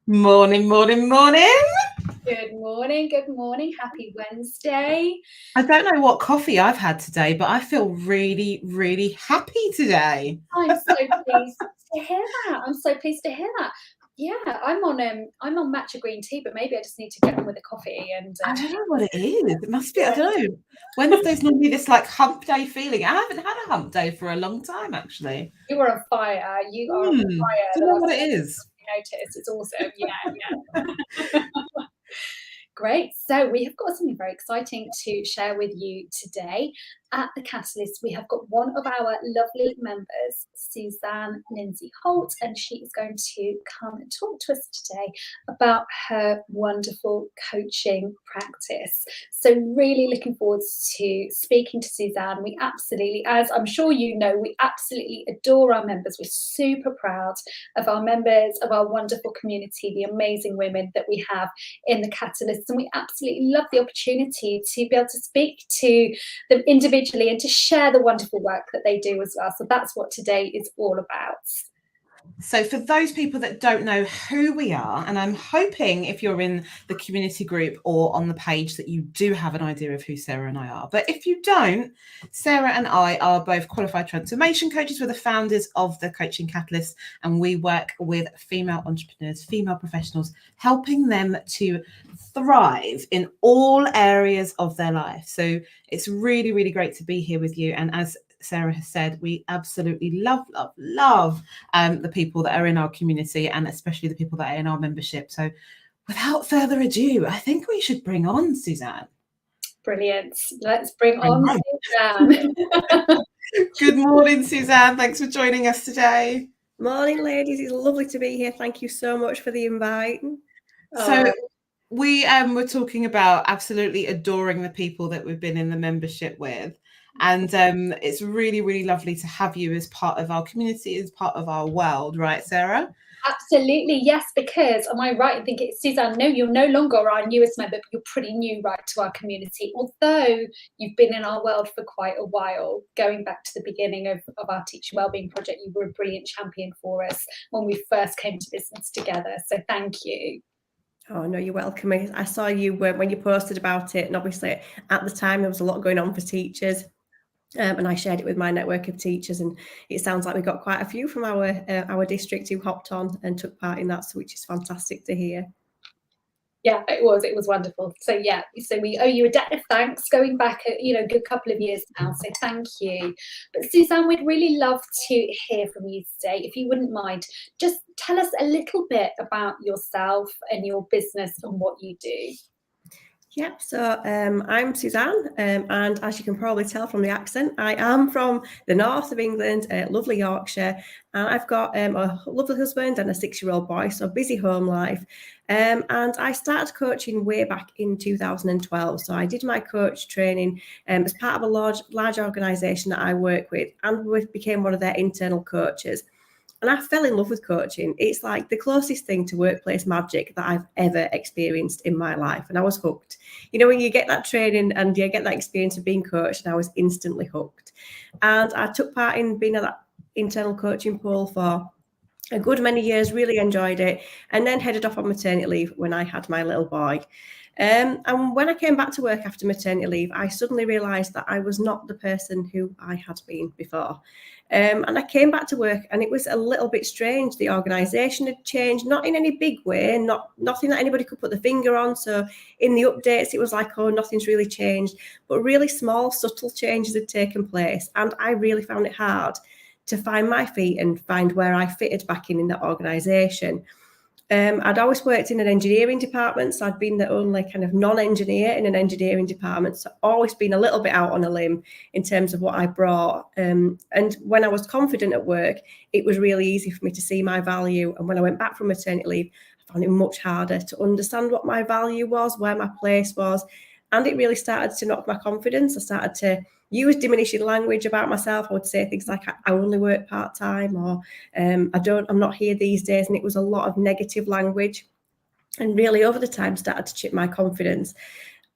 Morning, morning, morning. Good morning, good morning. Happy Wednesday. I don't know what coffee I've had today, but I feel really, really happy today. I'm so pleased to hear that. I'm so pleased to hear that. Yeah, I'm on matcha green tea, but maybe I just need to get on with the coffee and I don't know what it is. It must be, I don't know. Wednesday's normally this like hump day feeling. I haven't had a hump day for a long time, actually. You are on fire. You are on fire. Do you know what it is? Notice. It's awesome. Yeah. Great. So we have got something very exciting to share with you today. At the Catalyst, we have got one of our lovely members, Suzanne Lindsay Holt, and she is going to come and talk to us today about her wonderful coaching practice. So really looking forward to speaking to Suzanne. We absolutely, as I'm sure you know, we absolutely adore our members. We're super proud of our members, of our wonderful community, the amazing women that we have in the Catalyst, and we absolutely love the opportunity to be able to speak to them individually and to share the wonderful work that they do as well. So that's what today is all about. So for those people that don't know who we are, and I'm hoping if you're in the community group or on the page that you do have an idea of who Sarah and I are. But if you don't, Sarah and I are both qualified transformation coaches. We're the founders of the Coaching Catalyst, and we work with female entrepreneurs, female professionals, helping them to thrive in all areas of their life. So it's really, really great to be here with you. And as Sarah has said, we absolutely love the people that are in our community, and especially the people that are in our membership. So without further ado, I think we should bring on Suzanne. Brilliant. Let's bring on Suzanne. Good morning, Suzanne. Thanks for joining us today. Morning, ladies. It's lovely to be here. Thank you so much for the invite. So we were talking about absolutely adoring the people that we've been in the membership with. And it's really, really lovely to have you as part of our community, as part of our world, right, Sarah? Absolutely, yes, because am I right in thinking, Suzanne, no, you're no longer our newest member, but you're pretty new, right, to our community, although you've been in our world for quite a while. Going back to the beginning of our Teacher Wellbeing Project, you were a brilliant champion for us when we first came to business together, so thank you. Oh, no, you're welcome. I saw you when you posted about it, and obviously at the time there was a lot going on for teachers. And I shared it with my network of teachers, and it sounds like we got quite a few from our district who hopped on and took part in that, which is fantastic to hear. Yeah, it was wonderful. So yeah, so we owe you a debt of thanks going back a good couple of years now. So thank you. But Suzanne, we'd really love to hear from you today. If you wouldn't mind, just tell us a little bit about yourself and your business and what you do. Yeah, so I'm Suzanne, and as you can probably tell from the accent, I am from the north of England, lovely Yorkshire, and I've got a lovely husband and a 6-year-old boy, so busy home life. And I started coaching way back in 2012. So I did my coach training as part of a large organisation that I work with, and we became one of their internal coaches. And I fell in love with coaching. It's like the closest thing to workplace magic that I've ever experienced in my life. And I was hooked. You know, when you get that training and you get that experience of being coached, and I was instantly hooked. And I took part in being at that internal coaching pool for a good many years, really enjoyed it, and then headed off on maternity leave when I had my little boy. And when I came back to work after maternity leave, I suddenly realised that I was not the person who I had been before. And I came back to work, and it was a little bit strange. The organisation had changed, not in any big way, nothing that anybody could put the finger on. So in the updates, it was like, oh, nothing's really changed. But really small, subtle changes had taken place. And I really found it hard to find my feet and find where I fitted back in that organisation. I'd always worked in an engineering department, so I'd been the only kind of non-engineer in an engineering department, so always been a little bit out on a limb in terms of what I brought. And when I was confident at work, it was really easy for me to see my value. And when I went back from maternity leave, I found it much harder to understand what my value was, where my place was. And it really started to knock my confidence. I started to use diminishing language about myself. I would say things like, I only work part-time, or I'm not here these days. And it was a lot of negative language, and really over the time started to chip my confidence.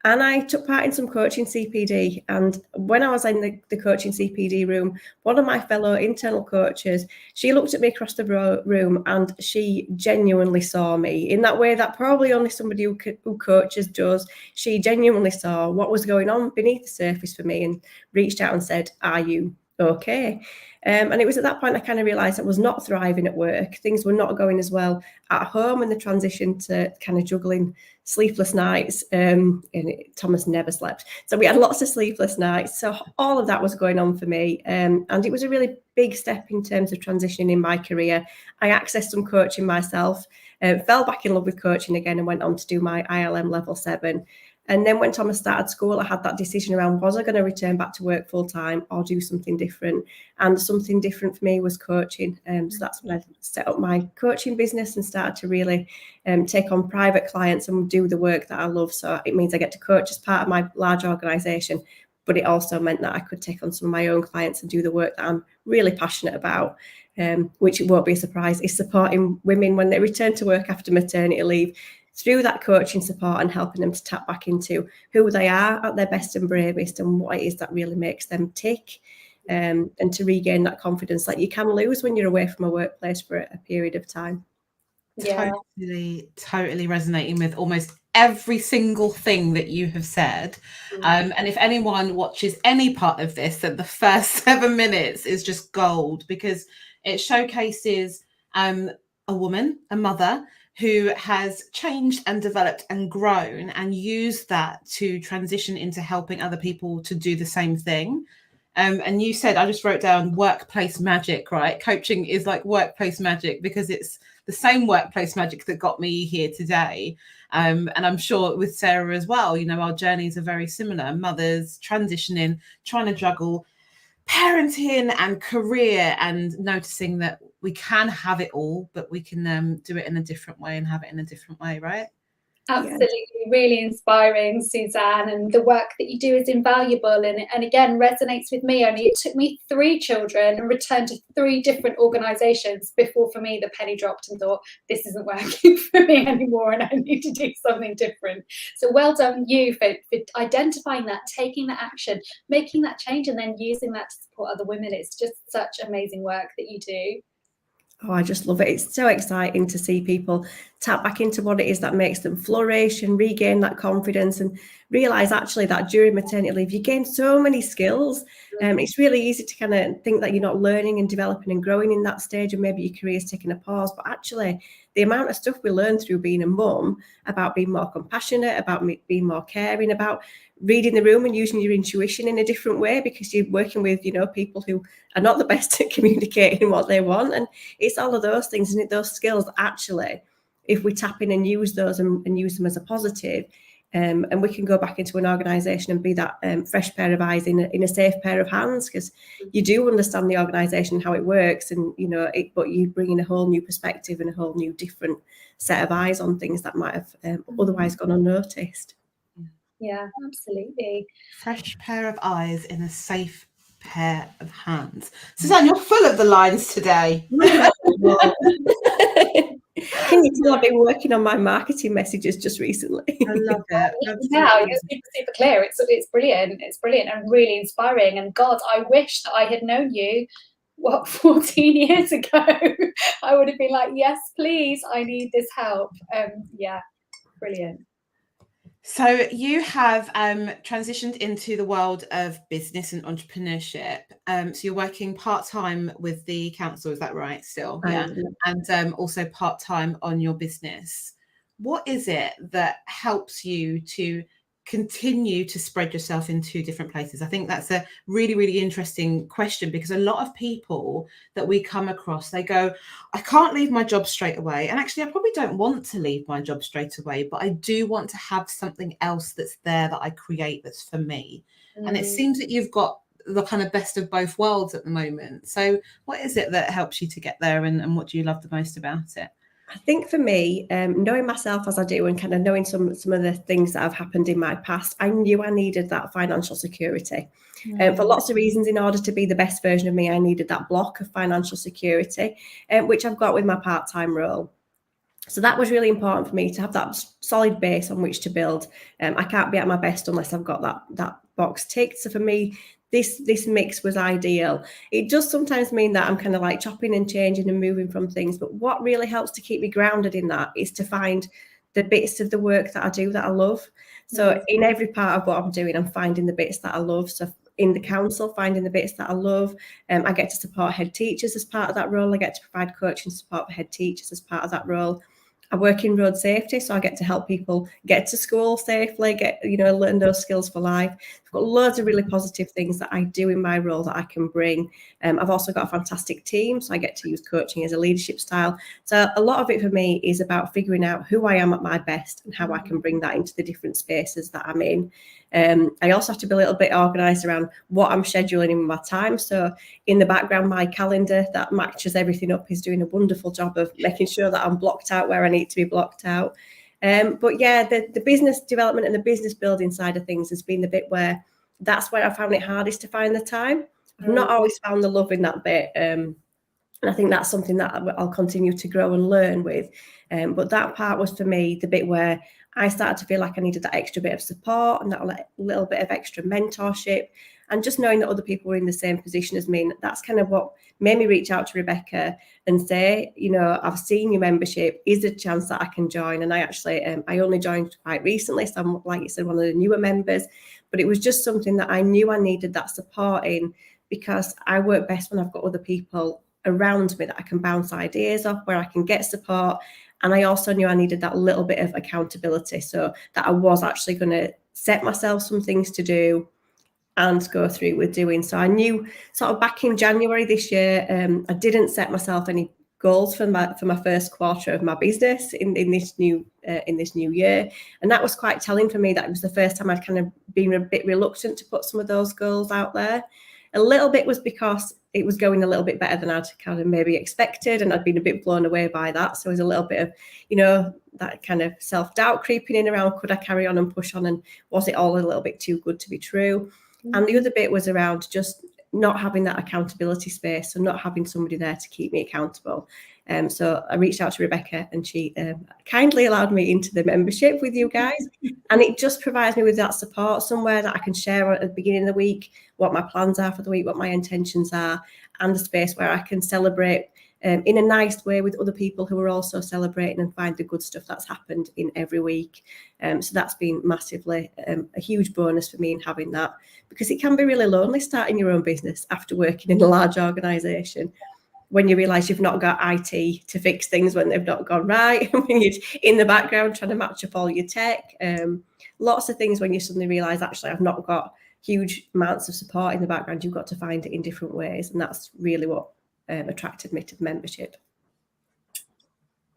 And I took part in some coaching CPD. And when I was in the coaching CPD room, one of my fellow internal coaches, she looked at me across the room and she genuinely saw me in that way that probably only somebody who coaches does. She genuinely saw what was going on beneath the surface for me and reached out and said, "Are you okay?" And it was at that point I kind of realised I was not thriving at work. Things were not going as well at home, and the transition to kind of juggling sleepless nights. Thomas never slept, so we had lots of sleepless nights. So all of that was going on for me, and it was a really big step in terms of transitioning in my career. I accessed some coaching myself, fell back in love with coaching again, and went on to do my ILM level 7. And then when Thomas started school, I had that decision around, was I going to return back to work full time or do something different? And something different for me was coaching. So that's when I set up my coaching business and started to really take on private clients and do the work that I love. So it means I get to coach as part of my large organisation, but it also meant that I could take on some of my own clients and do the work that I'm really passionate about, which it won't be a surprise, is supporting women when they return to work after maternity leave, through that coaching support and helping them to tap back into who they are at their best and bravest and what it is that really makes them tick, and to regain that confidence that you can lose when you're away from a workplace for a period of time. Yeah. Totally resonating with almost every single thing that you have said. And if anyone watches any part of this, then the first 7 minutes is just gold, because it showcases a woman, a mother, who has changed and developed and grown and used that to transition into helping other people to do the same thing. And you said, I just wrote down workplace magic, right? Coaching is like workplace magic, because it's the same workplace magic that got me here today. And I'm sure with Sarah as well, you know, our journeys are very similar. Mothers transitioning, trying to juggle parenting and career, and noticing that we can have it all, but we can do it in a different way and have it in a different way, right? Absolutely, really inspiring, Suzanne, and the work that you do is invaluable, and again resonates with me. Only it took me 3 children and returned to 3 different organisations before for me the penny dropped and thought, this isn't working for me anymore and I need to do something different. So well done you for identifying that, taking that action, making that change, and then using that to support other women. It's just such amazing work that you do. Oh, I just love it. It's so exciting to see people tap back into what it is that makes them flourish and regain that confidence, and realise actually that during maternity leave you gain so many skills. It's really easy to kind of think that you're not learning and developing and growing in that stage, and maybe your career's taking a pause, but actually the amount of stuff we learn through being a mum about being more compassionate, about being more caring, about reading the room and using your intuition in a different way, because you're working with, you know, people who are not the best at communicating what they want. And it's all of those things, and those skills that actually, if we tap in and use those and use them as a positive, and we can go back into an organisation and be that fresh pair of eyes in a safe pair of hands, because you do understand the organisation, how it works, and you know it, but you bring in a whole new perspective and a whole new different set of eyes on things that might have otherwise gone unnoticed. Yeah, absolutely. Fresh pair of eyes in a safe pair of hands. Suzanne, you're full of the lines today. Can you tell I've been working on my marketing messages just recently? I love it. Yeah, it's super clear. It's brilliant. It's brilliant and really inspiring. And God, I wish that I had known you, 14 years ago. I would have been like, yes, please, I need this help. Yeah, brilliant. So you have transitioned into the world of business and entrepreneurship. So you're working part-time with the council, is that right still? Yeah. And also part-time on your business. What is it that helps you to continue to spread yourself in 2 different places? I think that's a really, really interesting question, because a lot of people that we come across, they go, I can't leave my job straight away. And actually, I probably don't want to leave my job straight away, but I do want to have something else that's there that I create that's for me. And it seems that you've got the kind of best of both worlds at the moment. So what is it that helps you to get there, and what do you love the most about it? I think for me, knowing myself as I do, and kind of knowing some of the things that have happened in my past, I knew I needed that financial security. For lots of reasons. In order to be the best version of me, I needed that block of financial security, which I've got with my part-time role. So that was really important for me, to have that solid base on which to build. I can't be at my best unless I've got that box ticked. So for me, this mix was ideal. It does sometimes mean that I'm kind of like chopping and changing and moving from things, but what really helps to keep me grounded in that is to find the bits of the work that I do that I love. So in every part of what I'm doing, I'm finding the bits that I love. So in the council, finding the bits that I love. I get to support head teachers as part of that role. I get to provide coaching support for head teachers as part of that role. I work in road safety, so I get to help people get to school safely, learn those skills for life. I've got loads of really positive things that I do in my role that I can bring. I've also got a fantastic team, so I get to use coaching as a leadership style. So a lot of it for me is about figuring out who I am at my best and how I can bring that into the different spaces that I'm in. I also have to be a little bit organised around what I'm scheduling in my time. So in the background, my calendar that matches everything up is doing a wonderful job of making sure that I'm blocked out where I need to be blocked out. But yeah, the business development and the business building side of things has been the bit where that's where I found it hardest to find the time. I've not always found the love in that bit. And I think that's something that I'll continue to grow and learn with. But that part was for me the bit where I started to feel like I needed that extra bit of support and that little bit of extra mentorship, and just knowing that other people were in the same position as me. And that's kind of what made me reach out to Rebecca and say, I've seen your membership. Is there a chance that I can join? And I actually, I only joined quite recently. So I'm, like you said, one of the newer members, but it was just something that I knew I needed that support in, because I work best when I've got other people around me that I can bounce ideas off, where I can get support. And I also knew I needed that little bit of accountability, so that I was actually going to set myself some things to do and go through with doing. So I knew sort of back in January this year, I didn't set myself any goals for my first quarter of my business in this new year, and that was quite telling for me. That it was the first time I'd kind of been a bit reluctant to put some of those goals out there. A little bit was because it was going a little bit better than I'd kind of maybe expected, and I'd been a bit blown away by that. So it was a little bit of, that kind of self-doubt creeping in around, could I carry on and push on, and was it all a little bit too good to be true? And the other bit was around just not having that accountability space, and not having somebody there to keep me accountable. So I reached out to Rebecca, and she kindly allowed me into the membership with you guys. And it just provides me with that support, somewhere that I can share at the beginning of the week what my plans are for the week, what my intentions are, and a space where I can celebrate in a nice way with other people who are also celebrating, and find the good stuff that's happened in every week. So that's been massively a huge bonus for me in having that, because it can be really lonely starting your own business after working in a large organisation, when you realise you've not got IT to fix things when they've not gone right, when you're in the background trying to match up all your tech. Lots of things when you suddenly realise, actually, I've not got huge amounts of support in the background. You've got to find it in different ways. And that's really what attracted me to the membership.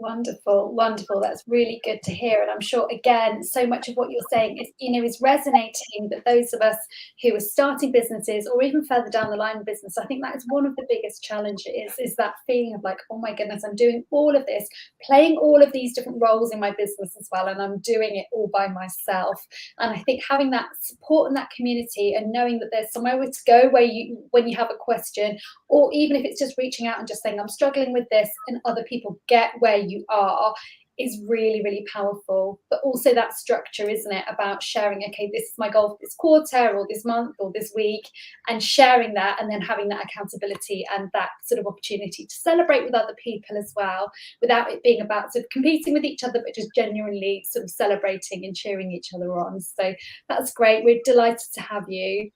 Wonderful, wonderful. That's really good to hear. And I'm sure, again, so much of what you're saying is resonating, that those of us who are starting businesses, or even further down the line in business, I think that is one of the biggest challenges, is that feeling of like, oh my goodness, I'm doing all of this, playing all of these different roles in my business as well, and I'm doing it all by myself. And I think having that support in that community, and knowing that there's somewhere to go when you have a question, or even if it's just reaching out and just saying, I'm struggling with this, and other people get where you are, is really, really powerful. But also that structure, isn't it, about sharing, okay, this is my goal for this quarter or this month or this week, and sharing that, and then having that accountability and that sort of opportunity to celebrate with other people as well, without it being about sort of competing with each other, but just genuinely sort of celebrating and cheering each other on. So that's great. We're delighted to have you.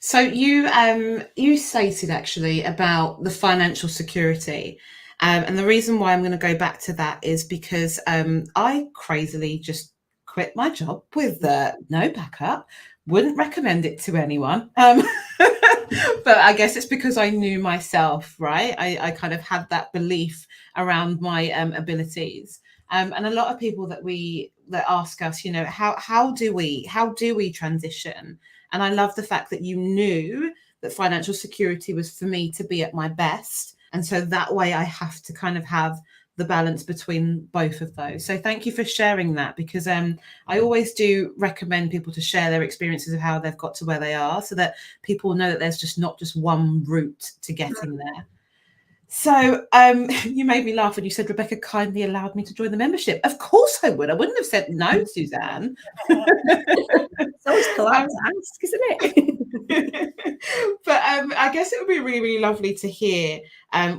So you stated actually about the financial security. And the reason why I'm going to go back to that is because I crazily just quit my job with no backup. Wouldn't recommend it to anyone. But I guess it's because I knew myself, right? I kind of had that belief around my abilities. And a lot of people that ask us, you know, how do we transition? And I love the fact that you knew that financial security was for me to be at my best. And so that way I have to kind of have the balance between both of those. So thank you for sharing that, because I always do recommend people to share their experiences of how they've got to where they are, so that people know that there's just not just one route to getting there. So you made me laugh when you said Rebecca kindly allowed me to join the membership. Of course I would. I wouldn't have said no, Suzanne. It's always polite to ask, isn't it? But I guess it would be really, really lovely to hear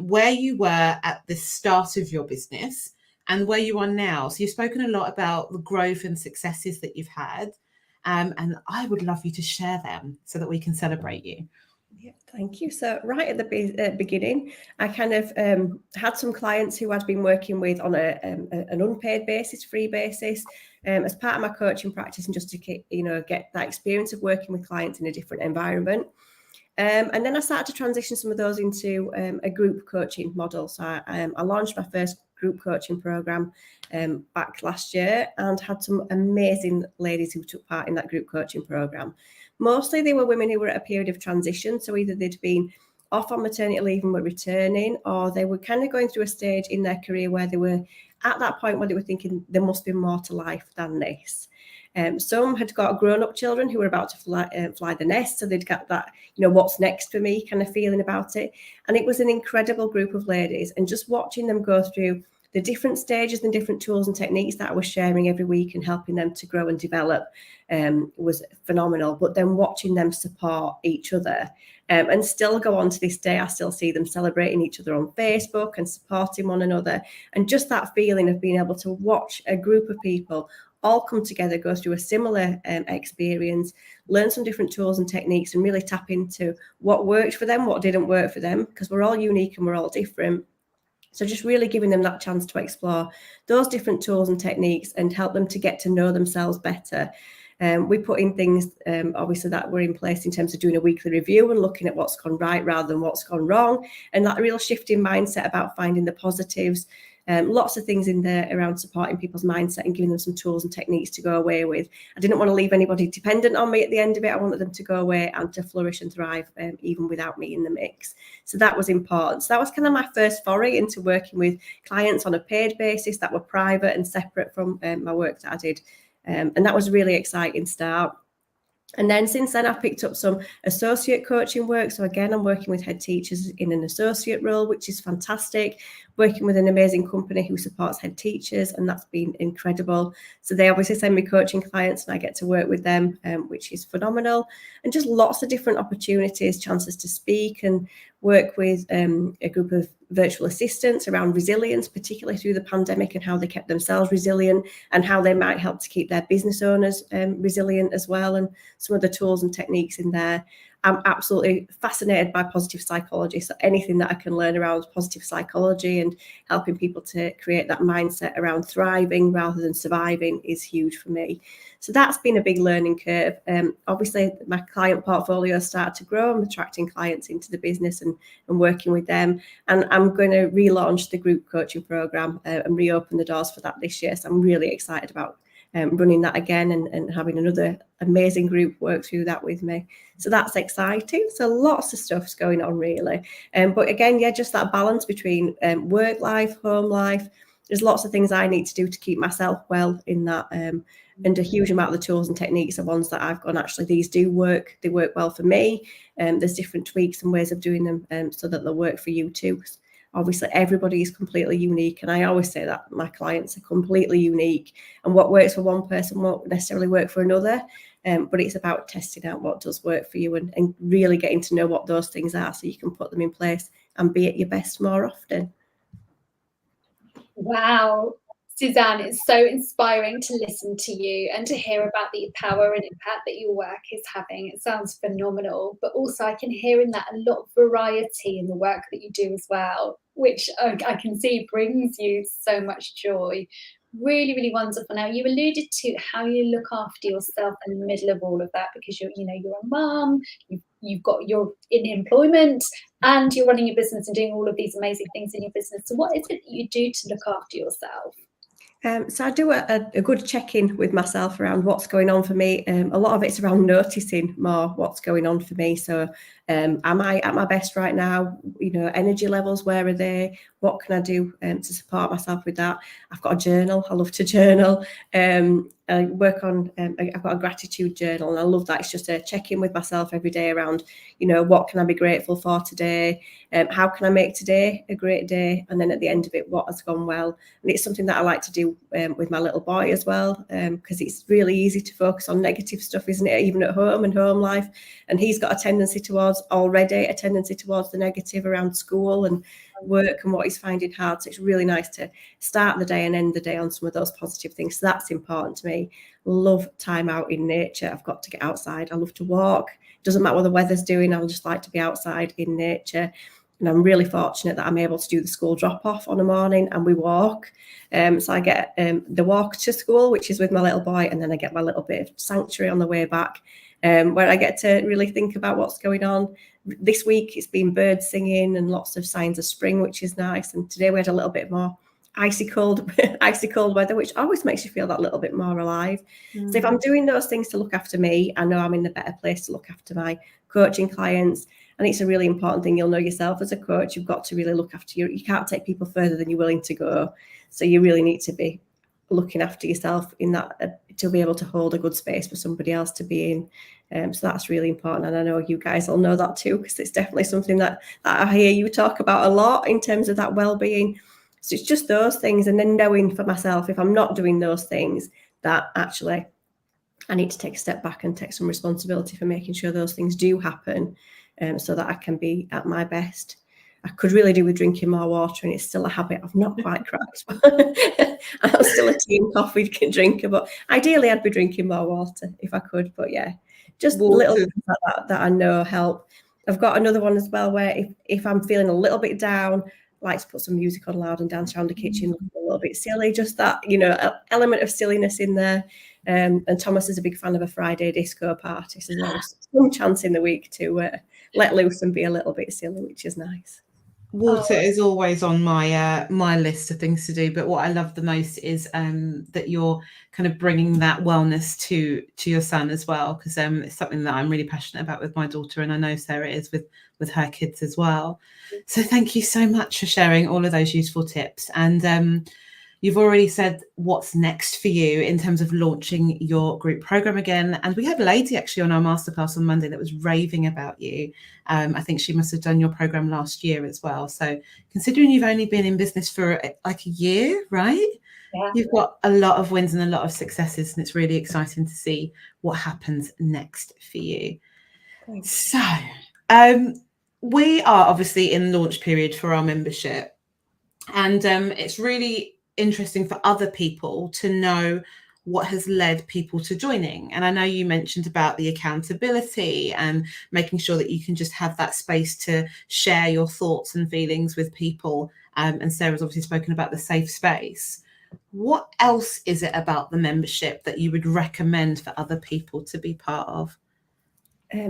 where you were at the start of your business and where you are now. So you've spoken a lot about the growth and successes that you've had, and I would love you to share them so that we can celebrate you. Yeah, thank you. So right at the beginning, I kind of had some clients who I'd been working with on an unpaid basis, free basis, as part of my coaching practice, and just to get that experience of working with clients in a different environment. And then I started to transition some of those into a group coaching model. So I launched my first group coaching program back last year, and had some amazing ladies who took part in that group coaching program. Mostly they were women who were at a period of transition. So either they'd been off on maternity leave and were returning, or they were kind of going through a stage in their career where they were at that point where they were thinking there must be more to life than this. Some had got grown-up children who were about to fly the nest, so they'd got that, what's next for me kind of feeling about it. And it was an incredible group of ladies, and just watching them go through the different stages and different tools and techniques that I was sharing every week and helping them to grow and develop was phenomenal. But then watching them support each other, and still go on to this day, I still see them celebrating each other on Facebook and supporting one another. And just that feeling of being able to watch a group of people all come together, go through a similar experience, learn some different tools and techniques, and really tap into what worked for them, what didn't work for them, because we're all unique and we're all different. So just really giving them that chance to explore those different tools and techniques and help them to get to know themselves better. We put in things, obviously, that were in place in terms of doing a weekly review and looking at what's gone right rather than what's gone wrong, and that real shift in mindset about finding the positives. Lots of things in there around supporting people's mindset and giving them some tools and techniques to go away with. I didn't want to leave anybody dependent on me at the end of it. I wanted them to go away and to flourish and thrive, even without me in the mix. So that was important. So that was kind of my first foray into working with clients on a paid basis that were private and separate from my work that I did. And that was a really exciting start. And then since then, I've picked up some associate coaching work. So again, I'm working with head teachers in an associate role, which is fantastic. Working with an amazing company who supports head teachers, and that's been incredible. So they obviously send me coaching clients, and I get to work with them, which is phenomenal. And just lots of different opportunities, chances to speak and work with a group of virtual assistants around resilience, particularly through the pandemic, and how they kept themselves resilient and how they might help to keep their business owners resilient as well, and some of the tools and techniques in there. I'm absolutely fascinated by positive psychology. So anything that I can learn around positive psychology and helping people to create that mindset around thriving rather than surviving is huge for me. So that's been a big learning curve. Obviously, my client portfolio started to grow. I'm attracting clients into the business and working with them. And I'm going to relaunch the group coaching program and reopen the doors for that this year. So I'm really excited about running that again and having another amazing group work through that with me. So that's exciting. So lots of stuff's going on really. But again, just that balance between work life, home life. There's lots of things I need to do to keep myself well in that. And a huge amount of the tools and techniques are ones that I've gone, actually, these do work. They work well for me. There's different tweaks and ways of doing them so that they'll work for you too. Obviously, everybody is completely unique. And I always say that my clients are completely unique. And what works for one person won't necessarily work for another. But it's about testing out what does work for you and really getting to know what those things are so you can put them in place and be at your best more often. Wow. Suzanne, it's so inspiring to listen to you and to hear about the power and impact that your work is having. It sounds phenomenal, but also I can hear in that a lot of variety in the work that you do as well, which I can see brings you so much joy. really, really wonderful. Now, you alluded to how you look after yourself in the middle of all of that, because you're a mum, you're in employment, and you're running your business and doing all of these amazing things in your business. So what is it that you do to look after yourself? So I do a good check-in with myself around what's going on for me. A lot of it's around noticing more what's going on for me. So am I at my best right now? Energy levels, where are they? What can I do to support myself with that? I've got a journal. I love to journal. I work on, I've got a gratitude journal, and I love that. It's just a check-in with myself every day around, what can I be grateful for today? How can I make today a great day? And then at the end of it, what has gone well? And it's something that I like to do with my little boy as well, because it's really easy to focus on negative stuff, isn't it? Even at home and home life. And he's got a tendency towards the negative around school and work and what he's finding hard. So it's really nice to start the day and end the day on some of those positive things. So that's important to me. Love time out in nature. I've got to get outside. I love to walk. Doesn't matter what the weather's doing. I'll just like to be outside in nature. And I'm really fortunate that I'm able to do the school drop-off on a morning and we walk. So I get the walk to school, which is with my little boy, and then I get my little bit of sanctuary on the way back, where I get to really think about what's going on. This week it's been birds singing and lots of signs of spring, which is nice. And today we had a little bit more icy cold weather, which always makes you feel that little bit more alive. So if I'm doing those things to look after me, I know I'm in a better place to look after my coaching clients. And it's a really important thing. You'll know yourself as a coach, you've got to really look after you can't take people further than you're willing to go. So you really need to be looking after yourself in that, to be able to hold a good space for somebody else to be in. So that's really important. And I know you guys will know that too, because it's definitely something that I hear you talk about a lot in terms of that well-being. So it's just those things. And then knowing for myself, if I'm not doing those things, that actually I need to take a step back and take some responsibility for making sure those things do happen, so that I can be at my best. I could really do with drinking more water, and it's still a habit I've not quite cracked. I'm still a tea and coffee drinker, but ideally I'd be drinking more water if I could. But yeah, just little things like that I know help. I've got another one as well, where if I'm feeling a little bit down, I like to put some music on loud and dance around the kitchen, looking a little bit silly, just that, element of silliness in there. And Thomas is a big fan of a Friday disco party, so there's some chance in the week to let loose and be a little bit silly, which is nice. Water is always on my my list of things to do, but what I love the most is that you're kind of bringing that wellness to your son as well, because it's something that I'm really passionate about with my daughter, and I know Sarah is with her kids as well. So thank you so much for sharing all of those useful tips. And you've already said what's next for you in terms of launching your group program again. And we had a lady actually on our masterclass on Monday that was raving about you. I think she must have done your program last year as well. So considering you've only been in business for like a year, right? Yeah. You've got a lot of wins and a lot of successes, and it's really exciting to see what happens next for you. Thanks. So we are obviously in launch period for our membership, and it's really interesting for other people to know what has led people to joining. And I know you mentioned about the accountability and making sure that you can just have that space to share your thoughts and feelings with people. And Sarah's obviously spoken about the safe space. What else is it about the membership that you would recommend for other people to be part of?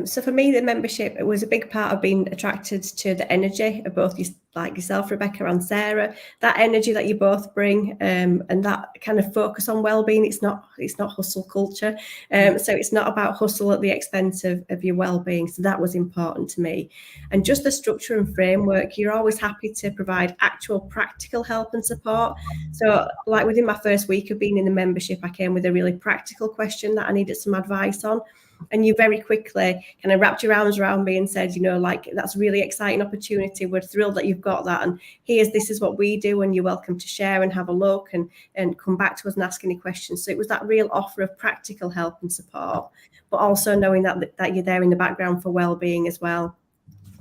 So for me, the membership, it was a big part of being attracted to the energy of both yourself, Rebecca, and Sarah. That energy that you both bring, and that kind of focus on well-being. It's not hustle culture, so it's not about hustle at the expense of your well-being. So that was important to me, and just the structure and framework. You're always happy to provide actual practical help and support. So, like within my first week of being in the membership, I came with a really practical question that I needed some advice on. And you very quickly kind of wrapped your arms around me and said, that's a really exciting opportunity. We're thrilled that you've got that. And this is what we do. And you're welcome to share and have a look and come back to us and ask any questions. So it was that real offer of practical help and support, but also knowing that you're there in the background for well-being as well.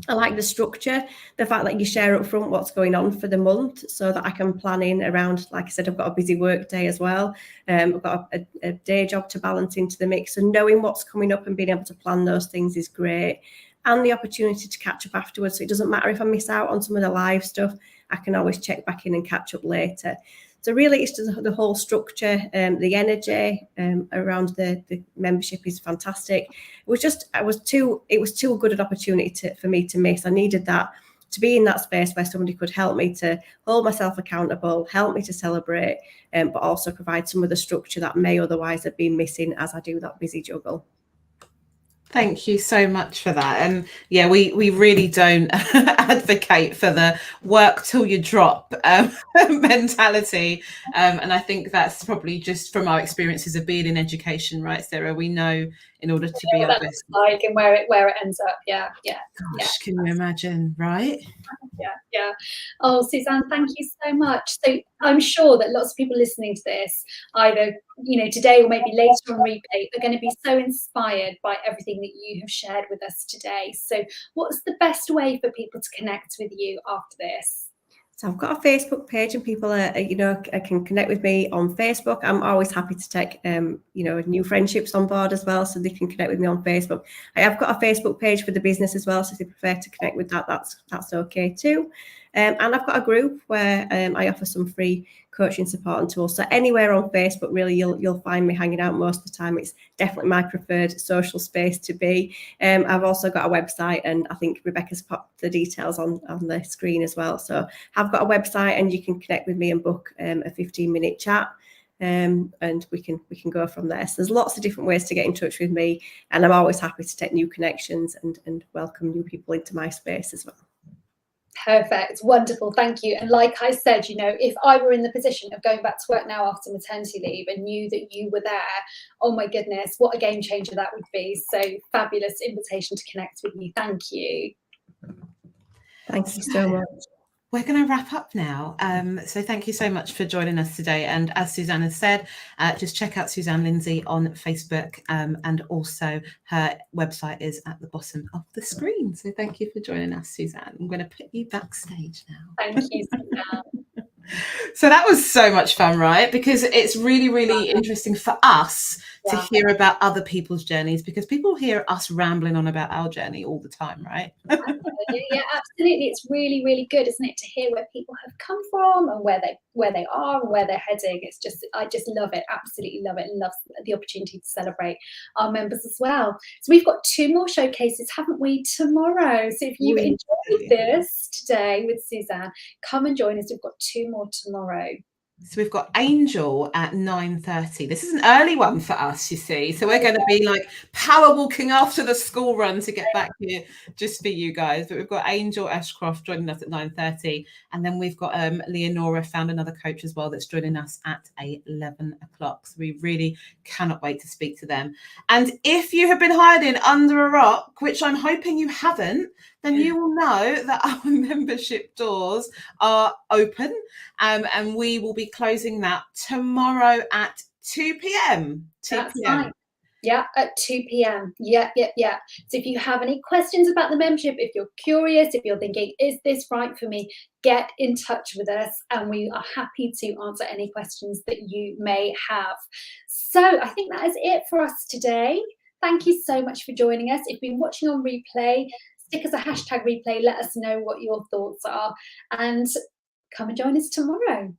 I like the structure, the fact that you share up front what's going on for the month, so that I can plan in around, like I said, I've got a busy work day as well. I've got a day job to balance into the mix. So knowing what's coming up and being able to plan those things is great. And the opportunity to catch up afterwards. So it doesn't matter if I miss out on some of the live stuff, I can always check back in and catch up later. So really, it's just the whole structure, the energy around the membership is fantastic. It was too good an opportunity for me to miss. I needed that, to be in that space where somebody could help me to hold myself accountable, help me to celebrate, but also provide some of the structure that may otherwise have been missing as I do that busy juggle. Thank you so much for that. And yeah, we really don't advocate for the work till you drop mentality. And I think that's probably just from our experiences of being in education, right, Sarah? We know in order to be our best, like, and where it ends up. Yeah. Gosh, can you imagine, right? Yeah. Oh, Suzanne, thank you so much. So I'm sure that lots of people listening to this, either today or maybe later on replay, are going to be so inspired by everything that you have shared with us today. So what's the best way for people to connect with you after this? So I've got a Facebook page, and people can connect with me on Facebook. I'm always happy to take new friendships on board as well, so they can connect with me on Facebook. I have got a Facebook page for the business as well, so if they prefer to connect with that, that's okay too. And I've got a group where I offer some free coaching support and tools. So anywhere on Facebook, really, you'll find me hanging out most of the time. It's definitely my preferred social space to be. I've also got a website, and I think Rebecca's popped the details on the screen as well. So I've got a website, and you can connect with me and book a 15-minute chat. And we can go from there. So there's lots of different ways to get in touch with me, and I'm always happy to take new connections and welcome new people into my space as well. Perfect. Wonderful. Thank you. And like I said, if I were in the position of going back to work now after maternity leave and knew that you were there, oh my goodness, what a game changer that would be. So fabulous invitation to connect with you. Thank you. Thank you so much. We're going to wrap up now. So thank you so much for joining us today. And as Suzanne has said, just check out Suzanne Lindsay on Facebook, and also her website is at the bottom of the screen. So thank you for joining us, Suzanne. I'm going to put you backstage now. Thank you, Suzanne. So that was so much fun, right? Because it's really, really interesting for us to hear about other people's journeys, because people hear us rambling on about our journey all the time, right? Yeah, absolutely. It's really, really good, isn't it, to hear where people have come from and where they are and where they're heading. I just love it. Absolutely love it, and love the opportunity to celebrate our members as well. So we've got 2 more showcases, haven't we, tomorrow? So if you've enjoyed this today with Suzanne, come and join us. We've got 2 more tomorrow. So we've got Angel at 9:30. This is an early one for us, you see. So we're going to be like power walking after the school run to get back here just for you guys. But we've got Angel Ashcroft joining us at 9:30. And then we've got Leonora, found another coach as well, that's joining us at 11 o'clock. So we really cannot wait to speak to them. And if you have been hiding under a rock, which I'm hoping you haven't, then you will know that our membership doors are open, and we will be closing that tomorrow at 2 p.m. 2 That's p.m. right. Yeah, at 2 p.m. Yeah. So if you have any questions about the membership, if you're curious, if you're thinking, is this right for me, get in touch with us, and we are happy to answer any questions that you may have. So I think that is it for us today. Thank you so much for joining us. If you've been watching on replay, stick us a hashtag replay. Let us know what your thoughts are, and come and join us tomorrow.